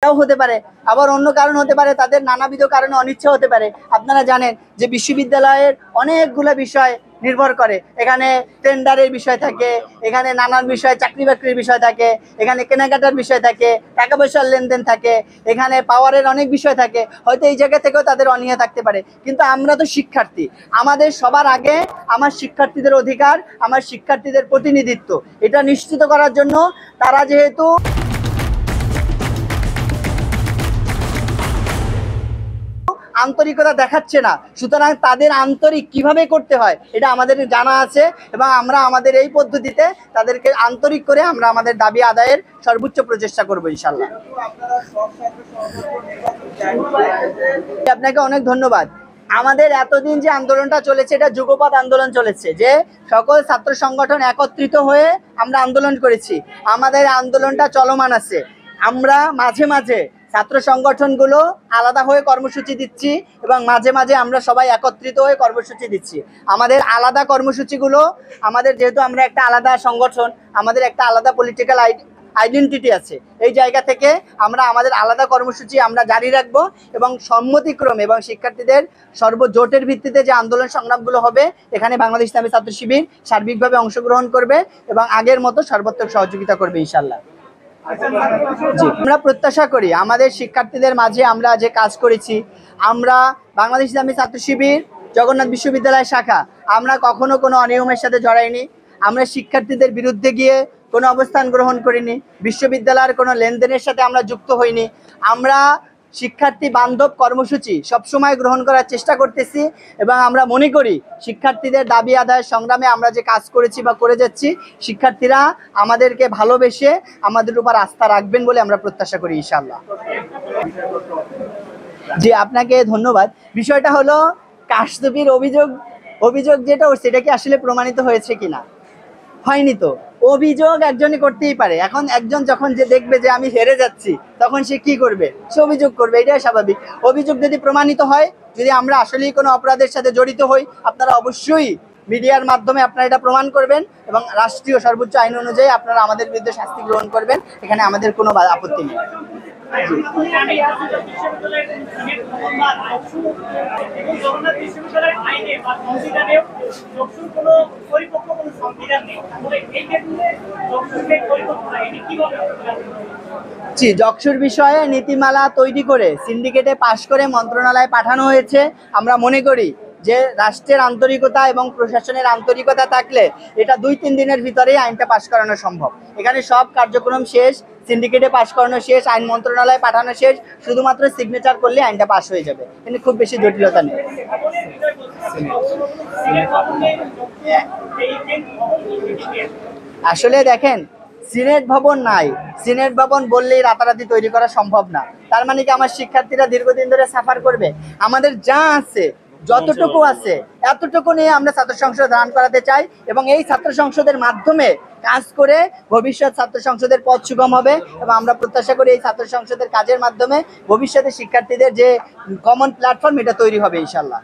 হতে পারে, আবার অন্য কারণ হতে পারে, তাদের নানাবিধ কারণে অনিচ্ছা হতে পারে। আপনারা জানেন যে বিশ্ববিদ্যালয়ের অনেকগুলো বিষয় নির্ভর করে, এখানে টেন্ডারের বিষয় থাকে, এখানে নানান বিষয় চাকরি বাকরির বিষয় থাকে, এখানে কেনাকাটার বিষয় থাকে, টাকা পয়সার লেনদেন থাকে, এখানে পাওয়ারের অনেক বিষয় থাকে। হয়তো এই জায়গা থেকেও তাদের অনীহা থাকতে পারে, কিন্তু আমরা তো শিক্ষার্থী, আমাদের সবার আগে আমার শিক্ষার্থীদের অধিকার, আমার শিক্ষার্থীদের প্রতিনিধিত্ব, এটা নিশ্চিত করার জন্য তারা যেহেতু আন্তরিকতা দেখাচ্ছে না, সুতরাং তাদের আন্তরিক কিভাবে করতে হয় এটা আমাদের জানা আছে, এবং আমরা আমাদের এই পদ্ধতিতে তাদেরকে আন্তরিক করে আমরা আমাদের দাবি আদায়ের সর্বোচ্চ প্রচেষ্টা করব ইনশাআল্লাহ। আপনাকে অনেক ধন্যবাদ। আমাদের এতদিন যে আন্দোলনটা চলেছে এটা যুগপৎ আন্দোলন চলেছে, যে সকল ছাত্র সংগঠন একত্রিত হয়ে আমরা আন্দোলন করেছি। আমাদের আন্দোলনটা চলমান আছে। আমরা মাঝে মাঝে ছাত্র সংগঠনগুলো আলাদা হয়ে কর্মসূচি দিচ্ছি, এবং মাঝে মাঝে আমরা সবাই একত্রিত হয়ে কর্মসূচি দিচ্ছি। আমাদের আলাদা কর্মসূচিগুলো, আমাদের যেহেতু আমরা একটা আলাদা সংগঠন, আমাদের একটা আলাদা পলিটিক্যাল আইডেন্টিটি আছে, এই জায়গা থেকে আমরা আমাদের আলাদা কর্মসূচি আমরা জারি রাখবো, এবং সম্মতিক্রমে এবং শিক্ষার্থীদের সর্বজোটের ভিত্তিতে যে আন্দোলন সংগ্রামগুলো হবে, এখানে বাংলাদেশ ইসলামী ছাত্র শিবির সার্বিকভাবে অংশগ্রহণ করবে এবং আগের মতো সর্বাত্মক সহযোগিতা করবে ইনশাআল্লাহ। জি, আমরা প্রত্যাশা করি আমাদের শিক্ষার্থীদের মাঝে আমরা যে কাজ করেছি, আমরা বাংলাদেশ ইসলামী ছাত্র শিবির জগন্নাথ বিশ্ববিদ্যালয় শাখা, আমরা কখনো কোনো অনিয়মের সাথে জড়াইনি, আমরা শিক্ষার্থীদের বিরুদ্ধে গিয়ে কোনো অবস্থান গ্রহণ করিনি, বিশ্ববিদ্যালয়ের কোনো লেনদেনের সাথে আমরা যুক্ত হইনি। আমরা শিক্ষার্থী বান্ধব কর্মসূচি সবসময় গ্রহণ করার চেষ্টা করতেছি, এবং আমরা মনে করি শিক্ষার্থীদের দাবি আদায়ের সংগ্রামে আমরা যে কাজ করেছি বা করে যাচ্ছি, শিক্ষার্থীরা আমাদেরকে ভালোবেসে আমাদের উপর আস্থা রাখবেন বলে আমরা প্রত্যাশা করি ইনশাআল্লাহ। জি, আপনাকে ধন্যবাদ। বিষয়টা হলো কারচুপির অভিযোগ যেটা সেটা কি আসলে প্রমাণিত হয়েছে কিনা? হয়নি তো। অভিযোগ একজনই করতেই পারে। এখন একজন যখন যে দেখবে যে আমি হেরে যাচ্ছি, তখন সে কি করবে? সে অভিযোগ করবে, এটাই স্বাভাবিক। অভিযোগ যদি প্রমাণিত হয়, যদি আমরা আসলেই কোনো অপরাধের সাথে জড়িত হই, আপনারা অবশ্যই মিডিয়ার মাধ্যমে আপনারা এটা প্রমাণ করবেন, এবং রাষ্ট্রীয় সর্বোচ্চ আইন অনুযায়ী আপনারা আমাদের বিরুদ্ধে শাস্তি গ্রহণ করবেন। এখানে আমাদের কোনো আপত্তি নেই। জি, যকসুর বিষয়ে নীতিমালা তৈরি করে সিন্ডিকেটে পাশ করে মন্ত্রণালয়ে পাঠানো হয়েছে। আমরা মনে করি যে রাষ্ট্রের আন্তরিকতা এবং প্রশাসনের আন্তরিকতা থাকলে এটা 2-3 দিনের ভিতরেই আইনটা পাশ করানো সম্ভব। এখানে সব কার্যক্রম শেষ, সিন্ডিকেটে পাশ করানো শেষ, আইন মন্ত্রণালয়ে পাঠানো শেষ, শুধুমাত্র সিগনেচার করলে আইনটা পাশ হয়ে যাবে। কিন্তু খুব বেশি জটিলতা নেই। আসলে দেখেন, সিনেট ভবন নাই, সিনেট ভবন বললেই রাতারাতি তৈরি করা সম্ভব না। তার মানে কি আমার শিক্ষার্থীরা দীর্ঘদিন ধরে সাফার করবে? আমাদের যা আছে, যতটুকু আছে, এতটুকু নিয়ে আমরা ছাত্র সংসদ রান করাতে চাই, এবং এই ছাত্র সংসদের মাধ্যমে কাজ করে ভবিষ্যৎ ছাত্র সংসদের পথ সুগম হবে, এবং আমরা প্রত্যাশা করি এই ছাত্র সংসদের কাজের মাধ্যমে ভবিষ্যতে শিক্ষার্থীদের যে কমন প্ল্যাটফর্ম, এটা তৈরি হবে ইনশাআল্লাহ।